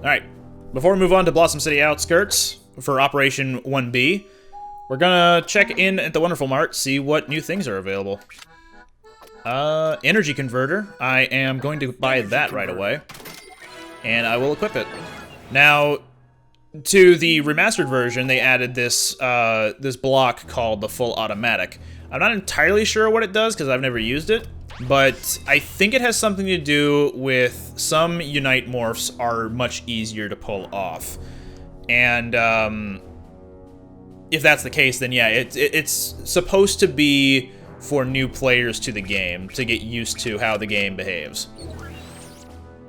Alright, before we move on to Blossom City Outskirts for Operation 1B, we're gonna check in at the Wonderful Mart, see what new things are available. Energy converter. I am going to buy that right away. And I will equip it. Now, to the remastered version, they added this, this block called the Full Automatic. I'm not entirely sure what it does, because I've never used it. But I think it has something to do with some Unite morphs are much easier to pull off. And, if that's the case, then yeah, it's supposed to be for new players to the game, to get used to how the game behaves.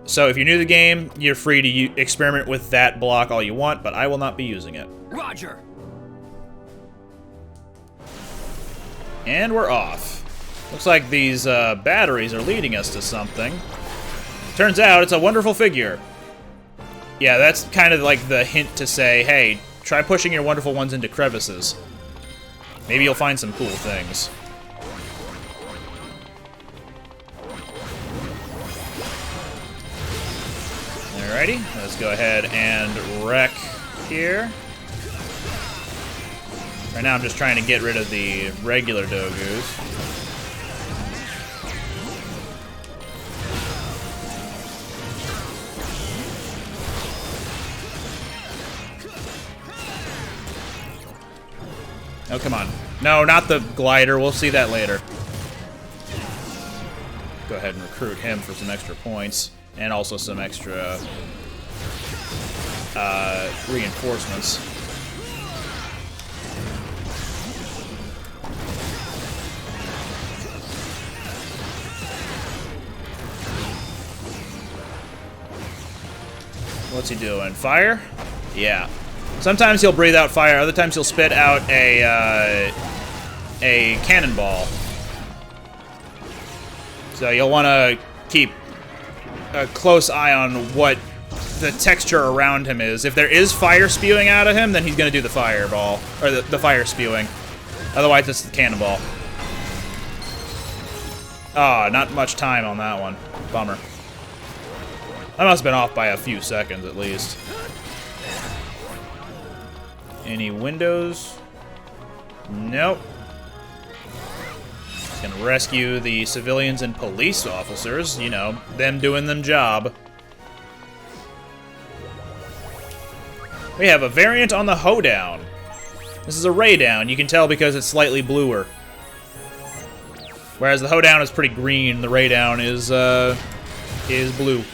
So if you're new to the game, you're free to experiment with that block all you want, but I will not be using it. Roger. And we're off. Looks like these batteries are leading us to something. Turns out it's a wonderful figure. Yeah, that's kind of like the hint to say, hey, try pushing your wonderful ones into crevices. Maybe you'll find some cool things. Alrighty, let's go ahead and wreck here. Right now I'm just trying to get rid of the regular Dogus. Oh, come on. No, not the glider. We'll see that later. Go ahead and recruit him for some extra points. And also some extra reinforcements. What's he doing? Fire? Yeah. Sometimes he'll breathe out fire, other times he'll spit out a cannonball. So you'll want to keep a close eye on what the texture around him is. If there is fire spewing out of him, then he's going to do the fireball, or the fire spewing. Otherwise, it's the cannonball. Ah, not much time on that one. Bummer. I must have been off by a few seconds at least. Any windows? Nope. It's gonna rescue the civilians and police officers, you know, them doing them job. We have a variant on the hoedown. This is a raydown. You can tell because it's slightly bluer. Whereas the hoedown is pretty green, the raydown is blue.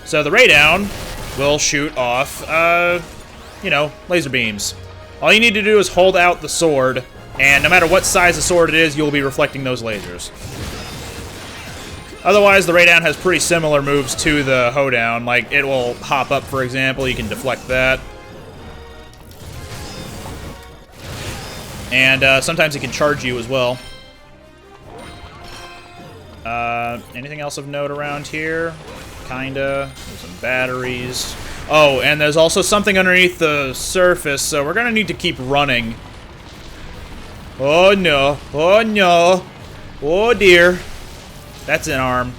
So the raydown will shoot off, you know, laser beams. All you need to do is hold out the sword, and no matter what size the sword it is, you'll be reflecting those lasers. Otherwise, the raydown has pretty similar moves to the hoedown. Like, it will hop up, for example. You can deflect that. And sometimes it can charge you as well. Anything else of note around here? Kinda. There's some batteries. Oh, and there's also something underneath the surface, so we're gonna need to keep running. Oh no. Oh no. Oh dear. That's an arm.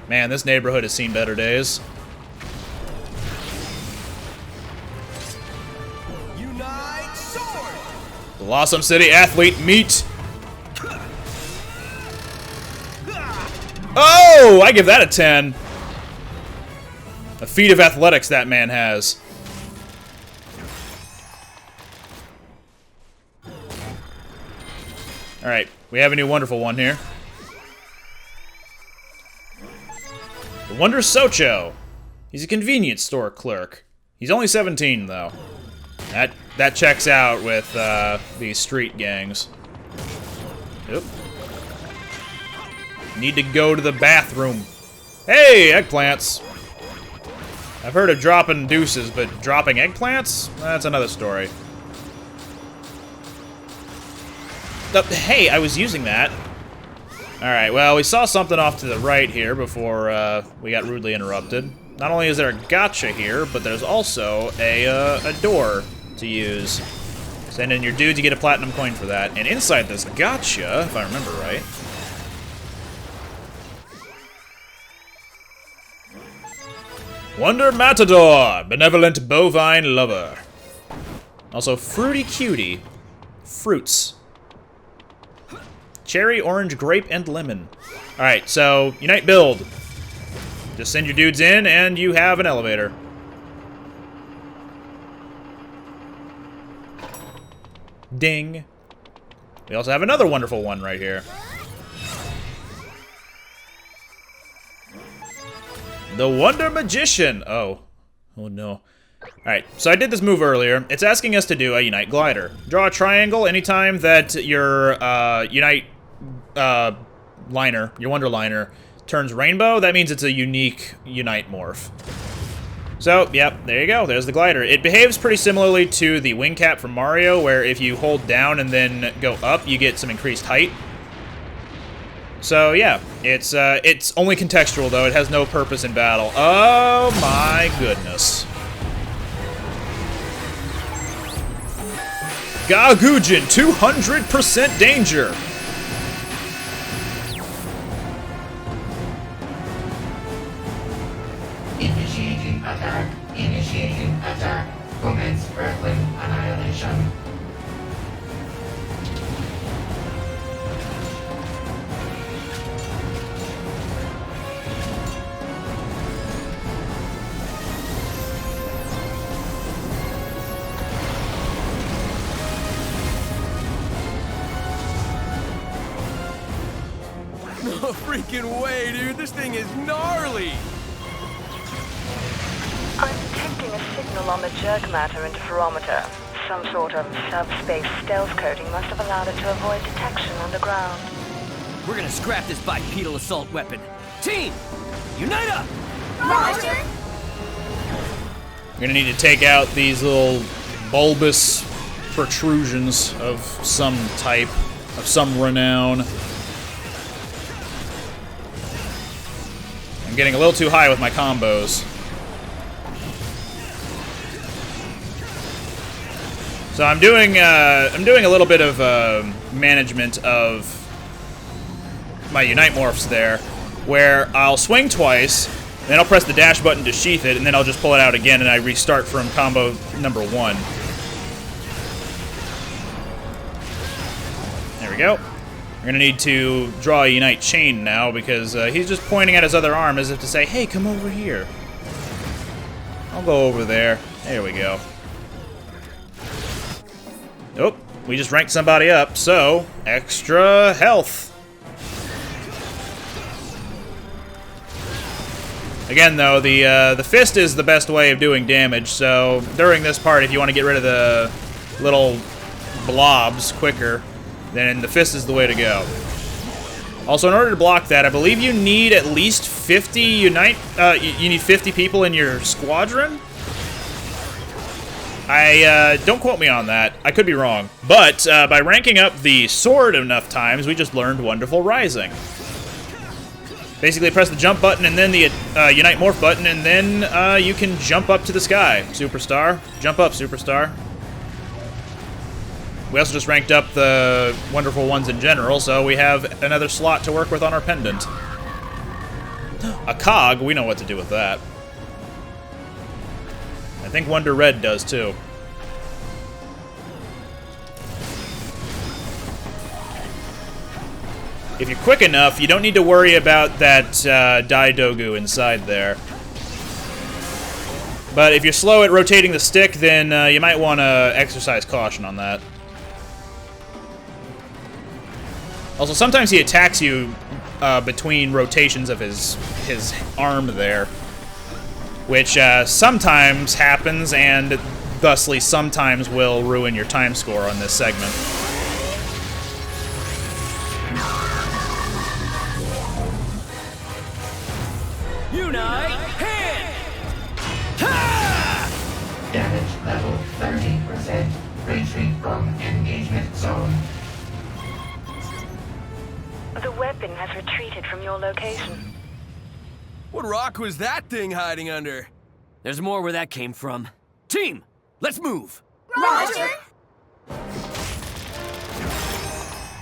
Man, this neighborhood has seen better days. Unite sword. Blossom City athlete meet. Oh, I give that a 10. A feat of athletics that man has. Alright, we have a new wonderful one here. The Wonder Socho. He's a convenience store clerk. He's only 17, though. That checks out with these street gangs. Oop. Need to go to the bathroom. Hey, eggplants. I've heard of dropping deuces, but dropping eggplants? That's another story. Hey, I was using that. Alright, well, we saw something off to the right here before we got rudely interrupted. Not only is there a gotcha here, but there's also a door to use. Send in your dudes, you get a platinum coin for that. And inside this gotcha, if I remember right, Wonder Matador, benevolent bovine lover. Also, fruity cutie. Fruits. Cherry, orange, grape, and lemon. Alright, so, unite build. Just send your dudes in, and you have an elevator. Ding. We also have another wonderful one right here. The Wonder Magician! Oh. Oh no. Alright, so I did this move earlier. It's asking us to do a Unite Glider. Draw a triangle anytime that your Unite liner, your Wonder Liner, turns rainbow. That means it's a unique Unite morph. So, yep, there you go. There's the glider. It behaves pretty similarly to the wing cap from Mario, where if you hold down and then go up, you get some increased height. So, yeah, it's only contextual, though. It has no purpose in battle. Oh, my goodness. Gagujin, 200% danger. Initiating attack. Initiating attack. Commence Earthling annihilation. No freaking way, dude. This thing is gnarly. I'm detecting a signal on the jerk matter interferometer. Some sort of subspace stealth coating must have allowed it to avoid detection underground. We're gonna scrap this bipedal assault weapon. Team, unite up! Roger! We're gonna need to take out these little bulbous protrusions of some type, of some renown. I'm getting a little too high with my combos. So I'm doing a little bit of management of my Unite morphs there, where I'll swing twice, then I'll press the dash button to sheath it, and then I'll just pull it out again, and I restart from combo number 1. There we go. We're gonna need to draw a Unite chain now, because he's just pointing at his other arm as if to say, hey, come over here. I'll go over there. There we go. Oh, we just ranked somebody up, so extra health. Again, though, the fist is the best way of doing damage, so during this part, if you want to get rid of the little blobs quicker, then the fist is the way to go. Also, in order to block that, I believe you need at least 50 Unite, you need 50 people in your squadron? Don't quote me on that. I could be wrong. But, by ranking up the sword enough times, we just learned Wonderful Rising. Basically, press the jump button and then the Unite Morph button, and then you can jump up to the sky. Superstar. Jump up, Superstar. We also just ranked up the wonderful ones in general, so we have another slot to work with on our pendant. A cog, we know what to do with that. I think Wonder Red does too. If you're quick enough, you don't need to worry about that Daidogu inside there. But if you're slow at rotating the stick, then you might want to exercise caution on that. Also, sometimes he attacks you between rotations of his arm there, which sometimes happens and thusly sometimes will ruin your time score on this segment. Unite hand! Ha! Damage level 30%. Retreat from engagement zone. The weapon has retreated from your location. What rock was that thing hiding under? There's more where that came from. Team, let's move! Roger!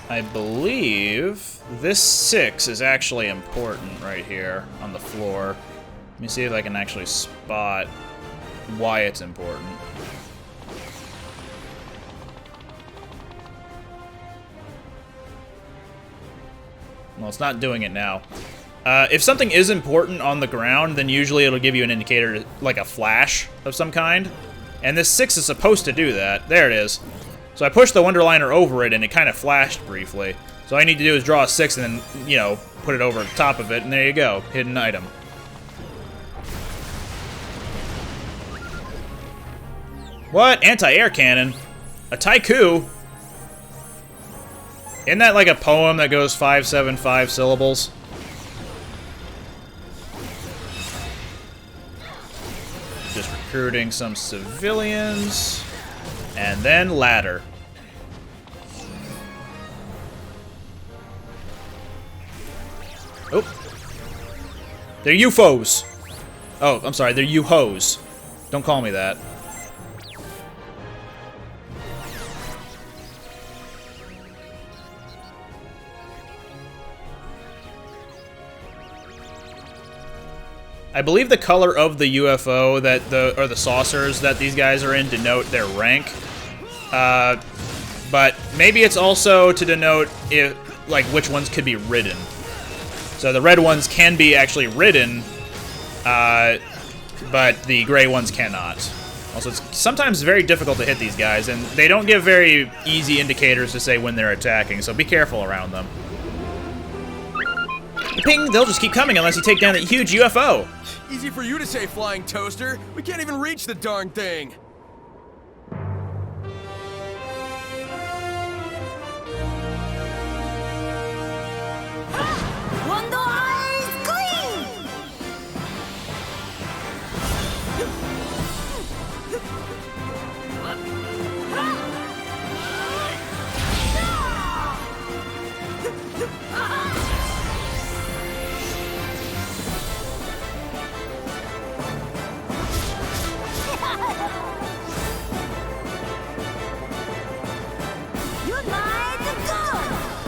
I believe this 6 is actually important right here on the floor. Let me see if I can actually spot why it's important. Well, it's not doing it now. If something is important on the ground, then usually it'll give you an indicator, like a flash of some kind. And this 6 is supposed to do that. There it is. So I pushed the Wonderliner over it, and it kind of flashed briefly. So all I need to do is draw a 6 and then, you know, put it over the top of it, and there you go. Hidden item. What? Anti-air cannon? A Taiku? Isn't that like a poem that goes 575 syllables? Just recruiting some civilians. And then ladder. Oh. They're UFOs. Oh, I'm sorry, they're UHOs. Don't call me that. I believe the color of the UFO that or the saucers that these guys are in denote their rank. But maybe it's also to denote if, like, which ones could be ridden. So the red ones can be actually ridden, but the gray ones cannot. Also, it's sometimes very difficult to hit these guys, and they don't give very easy indicators to say when they're attacking, so be careful around them. Ping, they'll just keep coming unless you take down that huge UFO. Easy for you to say, Flying Toaster. We can't even reach the darn thing. Wonder Eyes Gleam!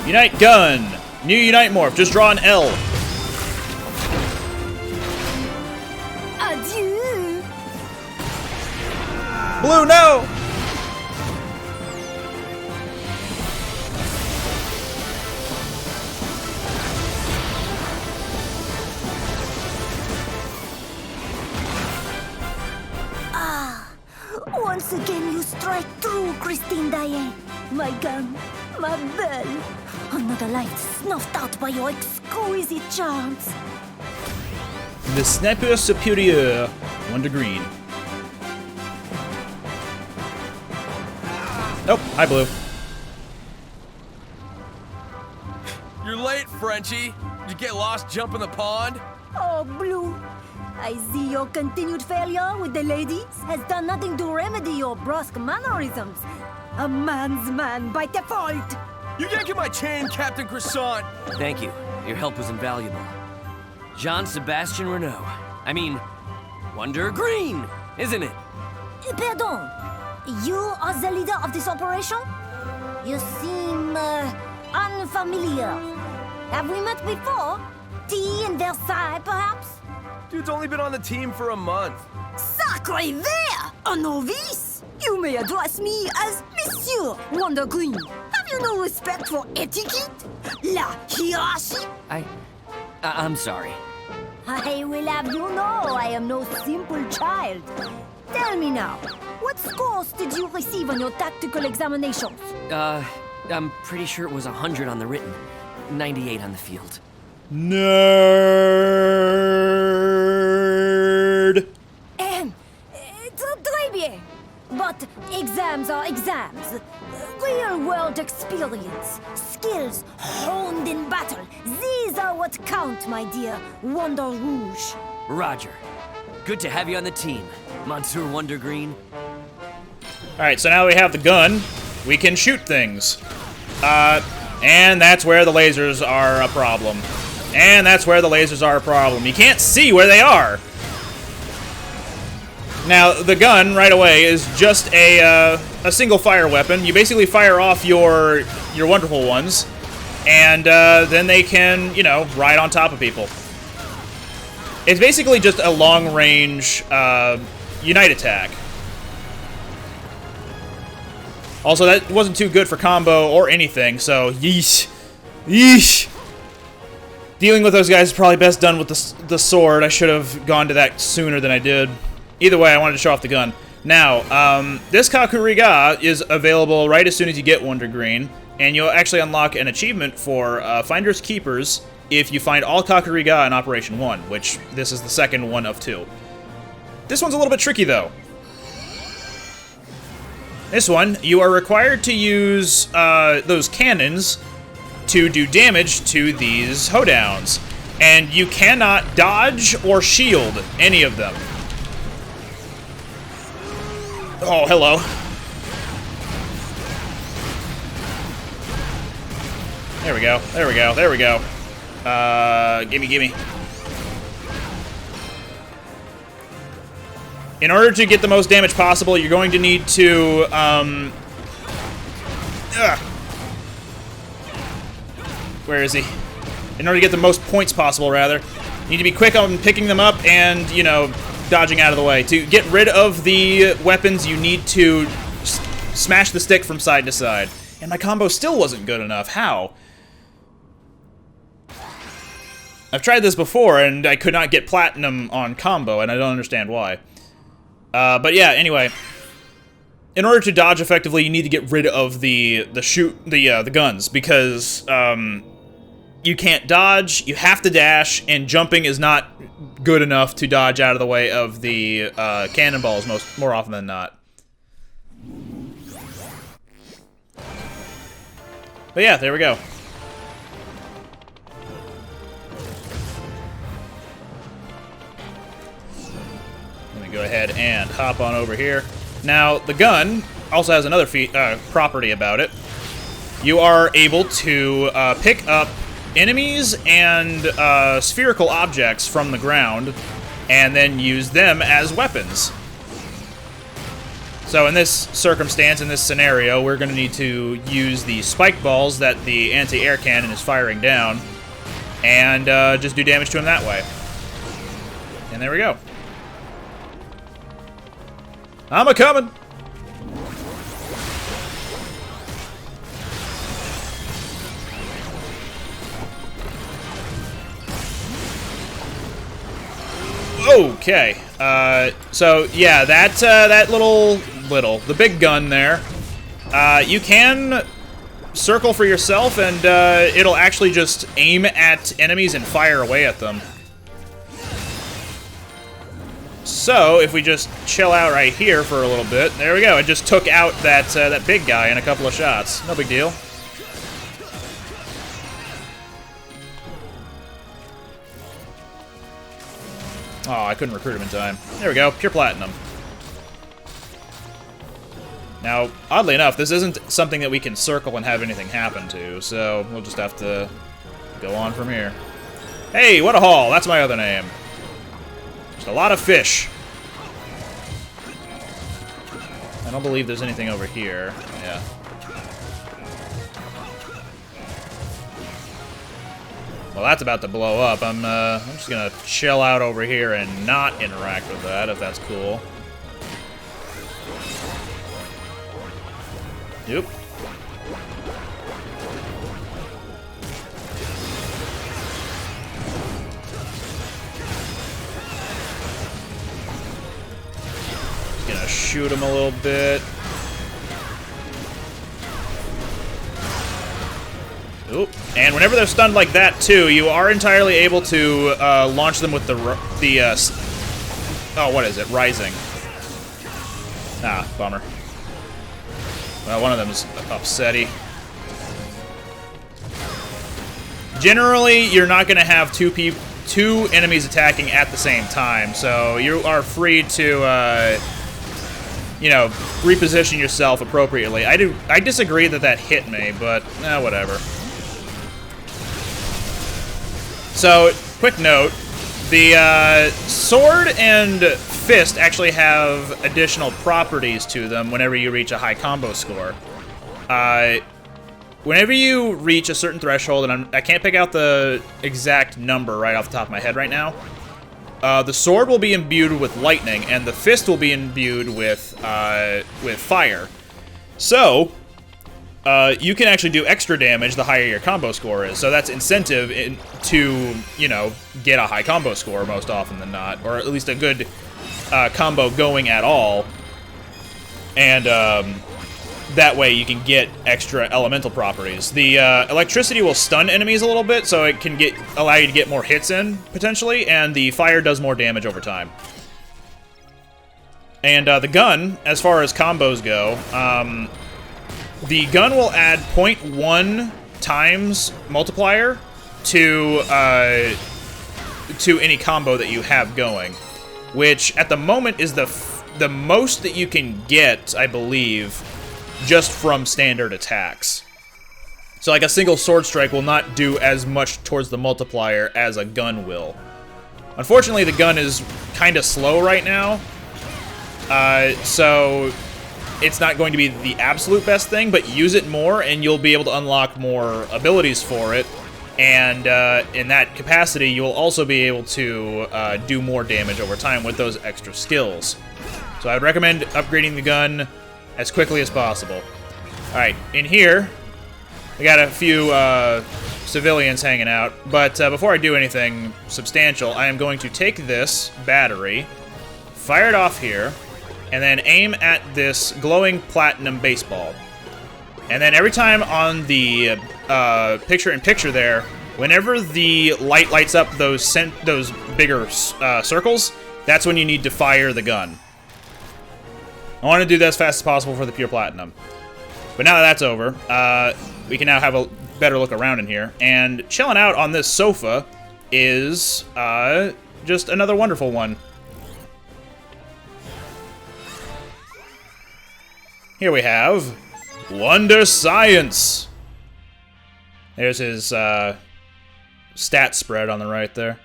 Unite gun! New Unite Morph, just draw an L. Adieu! Blue, no! Once again you strike true, Christine Diane. My gun, my belle. Another life snuffed out by your exquisite charms. The Sniper Superior, Wonder Green. Nope, hi Blue. You're late, Frenchie. Did you get lost jumping the pond? Oh, Blue. I see your continued failure with the ladies has done nothing to remedy your brusque mannerisms. A man's man by default. You yanking my chain, Captain Croissant. Thank you. Your help was invaluable. Jean-Sebastian Renault. I mean, Wonder Green, isn't it? Pardon. You are the leader of this operation? You seem unfamiliar. Have we met before? Tea in Versailles, perhaps? Dude's only been on the team for a month. Sacré vert! A novice? You may address me as Monsieur Wonder Green. Have you no respect for etiquette? La hiérarchie? I'm sorry. I will have you know I am no simple child. Tell me now, what scores did you receive on your tactical examinations? I'm pretty sure it was 100 on the written, 98 on the field. Nerd. Très bien. But exams are exams. Real-world experience, skills honed in battle. These are what count, my dear Wonder Rouge. Roger. Good to have you on the team, Monsieur Wonder Green. Alright, so now we have the gun. We can shoot things. And that's where the lasers are a problem. And that's where the lasers are a problem. You can't see where they are. Now, the gun, right away, is just a single fire weapon. You basically fire off your wonderful ones, and then they can, you know, ride on top of people. It's basically just a long-range unite attack. Also, that wasn't too good for combo or anything, so yeesh. Yeesh. Dealing with those guys is probably best done with the sword. I should have gone to that sooner than I did. Either way, I wanted to show off the gun. Now, this Kakuriga is available right as soon as you get Wonder Green, and you'll actually unlock an achievement for Finders Keepers if you find all Kakuriga in Operation 1, which this is the second one of 2. This one's a little bit tricky, though. This one, you are required to use those cannons to do damage to these hoedowns, and you cannot dodge or shield any of them. Oh, hello. There we go, there we go, there we go. Gimme, gimme. In order to get the most damage possible, you're going to need to, where is he? In order to get the most points possible, rather, you need to be quick on picking them up and, you know, dodging out of the way. To get rid of the weapons, you need to smash the stick from side to side. And my combo still wasn't good enough. How? I've tried this before, and I could not get platinum on combo, and I don't understand why. But yeah, anyway. In order to dodge effectively, you need to get rid of the guns, because you can't dodge, you have to dash, and jumping is not good enough to dodge out of the way of the cannonballs more often than not. But yeah, there we go. Let me go ahead and hop on over here. Now, the gun also has another property about it. You are able to pick up enemies and spherical objects from the ground and then use them as weapons. So in this circumstance, in this scenario, we're going to need to use the spike balls that the anti-air cannon is firing down and just do damage to him that way. And there we go. I'm a-coming! Okay, so yeah, that the big gun there, you can circle for yourself and it'll actually just aim at enemies and fire away at them. So, if we just chill out right here for a little bit, there we go, it just took out that big guy in a couple of shots. No big deal. Oh, I couldn't recruit him in time. There we go, pure platinum. Now, oddly enough, this isn't something that we can circle and have anything happen to, so we'll just have to go on from here. Hey, what a haul! That's my other name. Just a lot of fish. I don't believe there's anything over here. Yeah. Well, that's about to blow up. I'm just gonna chill out over here and not interact with that, if that's cool. Yep. Just gonna shoot him a little bit. Oop. And whenever they're stunned like that, too, you are entirely able to launch them with oh, what is it? Rising. Ah, bummer. Well, one of them is upsetty. Generally, you're not going to have two enemies attacking at the same time, so you are free to, you know, reposition yourself appropriately. I disagree that hit me, but whatever. So, quick note, the sword and fist actually have additional properties to them whenever you reach a high combo score. Whenever you reach a certain threshold, and I can't pick out the exact number right off the top of my head right now, the sword will be imbued with lightning, and the fist will be imbued with fire. So, you can actually do extra damage the higher your combo score is. So that's incentive to, you know, get a high combo score most often than not, or at least a good combo going at all. And that way you can get extra elemental properties. The electricity will stun enemies a little bit, so it can allow you to get more hits in, potentially, and the fire does more damage over time. And the gun, as far as combos go, the gun will add 0.1 times multiplier to any combo that you have going, which at the moment is the most that you can get, I believe, just from standard attacks. So like a single sword strike will not do as much towards the multiplier as a gun will. Unfortunately, the gun is kind of slow right now, so it's not going to be the absolute best thing, but use it more and you'll be able to unlock more abilities for it. And in that capacity, you'll also be able to do more damage over time with those extra skills. So I would recommend upgrading the gun as quickly as possible. Alright, in here, we got a few civilians hanging out, but before I do anything substantial, I am going to take this battery, fire it off here, and then aim at this glowing platinum baseball. And then every time on the picture-in-picture there, whenever the light lights up those bigger circles, that's when you need to fire the gun. I want to do that as fast as possible for the pure platinum. But now that that's over, we can now have a better look around in here. And chilling out on this sofa is just another wonderful one. Here we have Wonder Science. There's his stat spread on the right there.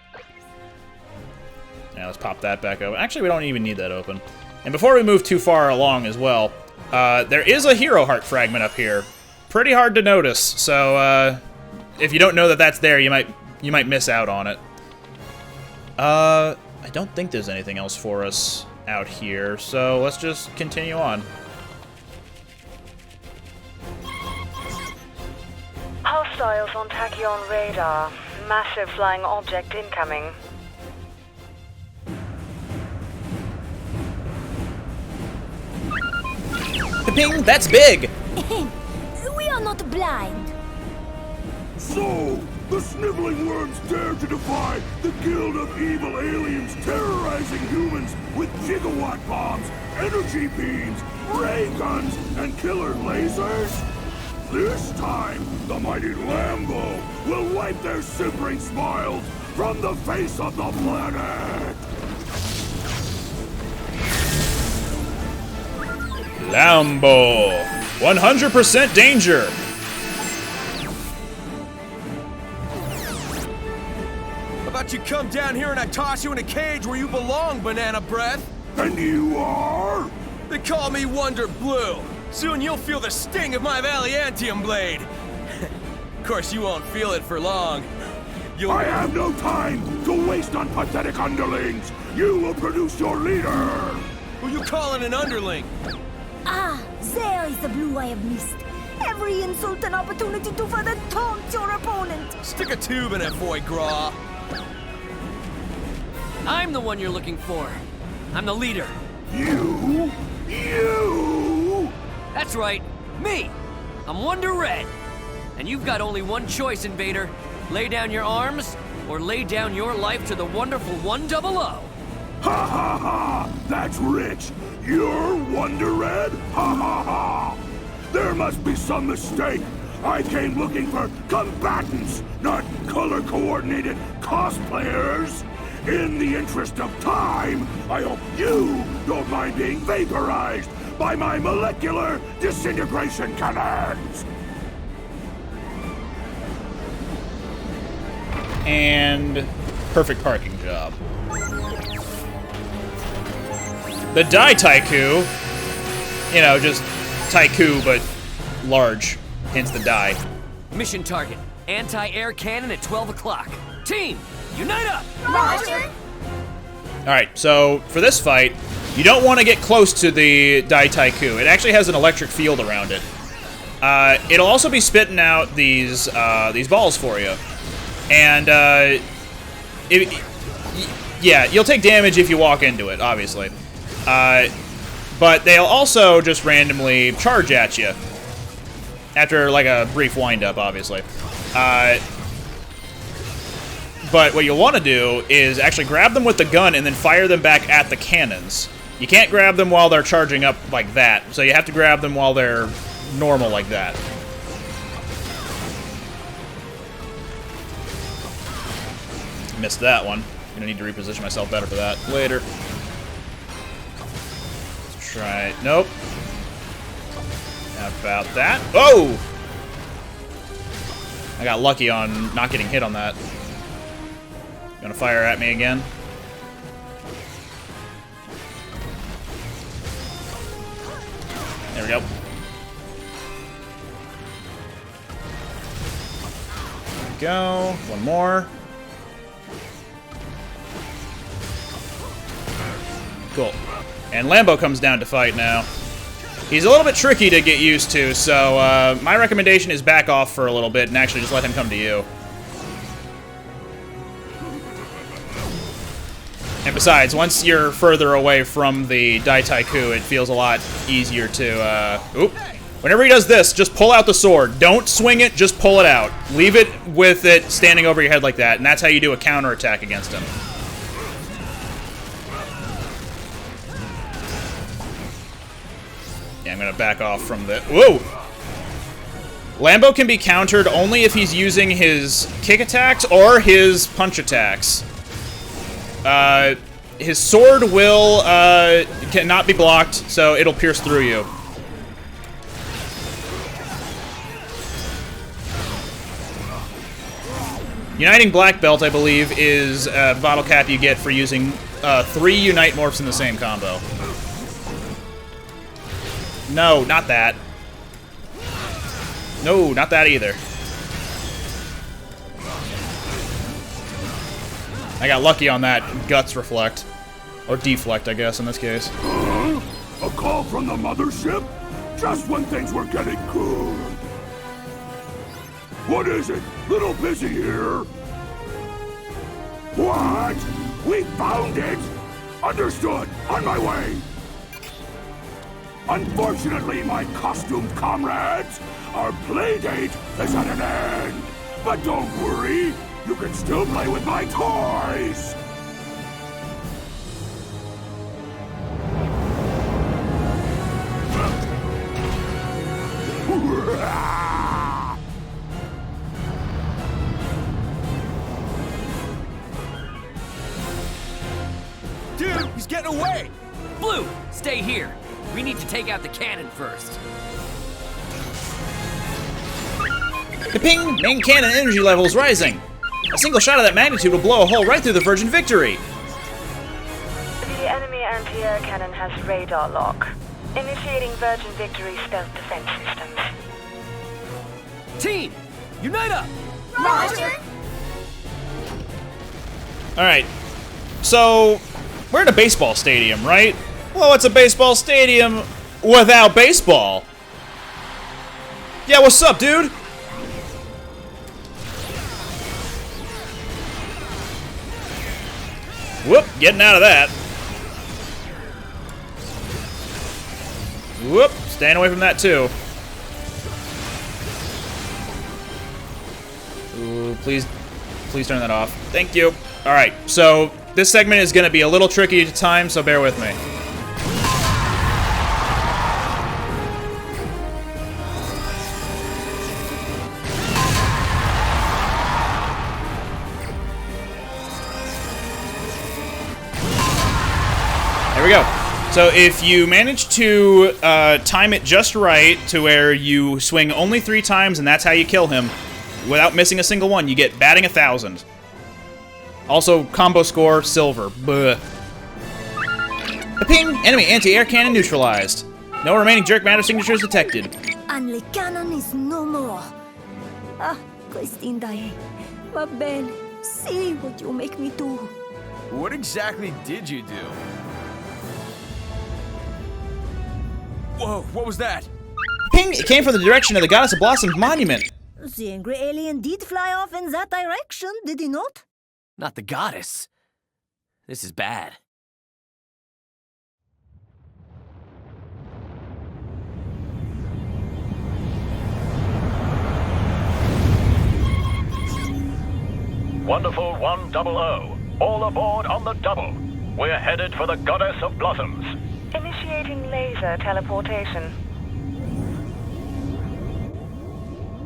Now let's pop that back open. Actually, we don't even need that open. And before we move too far along as well, there is a hero heart fragment up here. Pretty hard to notice, so if you don't know that that's there, you might miss out on it. I don't think there's anything else for us out here, so let's just continue on. Hostiles on Tachyon radar. Massive flying object incoming. Ping, that's big! We are not blind. So, the sniveling worms dare to defy the guild of evil aliens terrorizing humans with gigawatt bombs, energy beams, ray guns, and killer lasers? This time, the mighty Lambo will wipe their simpering smiles from the face of the planet! Lambo! 100% danger! How about you come down here and I toss you in a cage where you belong, Banana Breath? And you are? They call me Wonder Blue. Soon you'll feel the sting of my Valiantium blade. Of course, you won't feel it for long. I have no time to waste on pathetic underlings! You will produce your leader! Who you calling an underling? Ah, there is the blue I have missed. Every insult an opportunity to further taunt your opponent. Stick a tube in it, foie gras. I'm the one you're looking for. I'm the leader. You? That's right, me. I'm Wonder Red. And you've got only one choice, Invader. Lay down your arms, or lay down your life to the wonderful 100. Ha ha ha! That's rich! You're Wonder Red? Ha ha ha! There must be some mistake! I came looking for combatants, not color-coordinated cosplayers! In the interest of time, I hope you don't mind being vaporized by my molecular disintegration cannons! And perfect parking job. The Die Taiku, you know, just Taiku, but large, hence the die. Mission target, anti-air cannon at 12 o'clock. Team, unite up! Roger! Alright, so for this fight, you don't want to get close to the Dai Taiku. It actually has an electric field around it. It'll also be spitting out these balls for you. And, yeah, you'll take damage if you walk into it, obviously. But they'll also just randomly charge at you. After, like, a brief wind-up, obviously. But what you'll want to do is actually grab them with the gun and then fire them back at the cannons. You can't grab them while they're charging up like that, so you have to grab them while they're normal like that. Missed that one. Gonna need to reposition myself better for that later. Let's try it. Nope. How about that? Oh! I got lucky on not getting hit on that. Gonna fire at me again. There we go. There we go. One more. Cool. And Lambo comes down to fight now. He's a little bit tricky to get used to, so my recommendation is back off for a little bit and actually just let him come to you. And besides, once you're further away from the Dai Taiku, it feels a lot easier to, oop. Whenever he does this, just pull out the sword. Don't swing it, just pull it out. Leave it with it standing over your head like that, and that's how you do a counterattack against him. Yeah, I'm gonna back off from the... Whoa! Lambo can be countered only if he's using his kick attacks or his punch attacks. His sword will, cannot be blocked, so it'll pierce through you. Uniting Black Belt, I believe, is a bottle cap you get for using 3 Unite Morphs in the same combo. No, not that. No, not that either. I got lucky on that Guts Reflect. Or Deflect, I guess, in this case. A call from the mothership? Just when things were getting good. What is it? Little busy here? What? We found it! Understood! On my way! Unfortunately, my costumed comrades, our playdate is at an end. But don't worry, you can still play with my toys! Dude, he's getting away! Blue, stay here. We need to take out the cannon first. Ping! Main cannon energy level is rising. A single shot of that magnitude will blow a hole right through the Virgin Victory. The enemy anti-air cannon has radar lock. Initiating Virgin Victory stealth defense systems. Team, unite up! Roger. Alright, so we're in a baseball stadium, right? Well, it's a baseball stadium without baseball. Yeah, what's up, dude? Whoop, getting out of that. Whoop, staying away from that too. Ooh, please turn that off. Thank you. Alright, so this segment is going to be a little tricky to time, so bear with me. There we go. So if you manage to time it just right to where you swing only 3 times and that's how you kill him, without missing a single one, you get batting 1,000. Also, combo score, silver. Buh. Ping! Enemy anti-air cannon neutralized. No remaining jerk matter signatures detected. And the cannon is no more. Ah, Christine Dae. Ma belle, see what you make me do. What exactly did you do? Whoa, what was that? Ping! It came from the direction of the Goddess of Blossom's monument. The angry alien did fly off in that direction, did he not? Not the goddess. This is bad. Wonderful 100. All aboard on the double. We're headed for the Goddess of Blossoms. Initiating laser teleportation.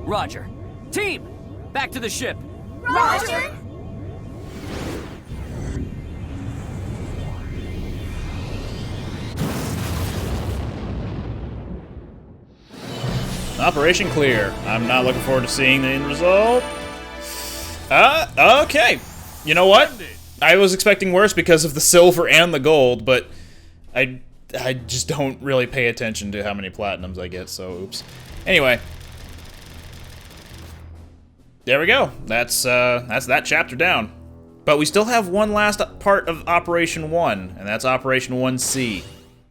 Roger. Team, back to the ship. Roger! Operation clear. I'm not looking forward to seeing the end result. Okay. You know what? I was expecting worse because of the silver and the gold, but I just don't really pay attention to how many platinums I get, so oops. Anyway. There we go. That's that chapter down. But we still have one last part of Operation 1, and that's Operation 1C.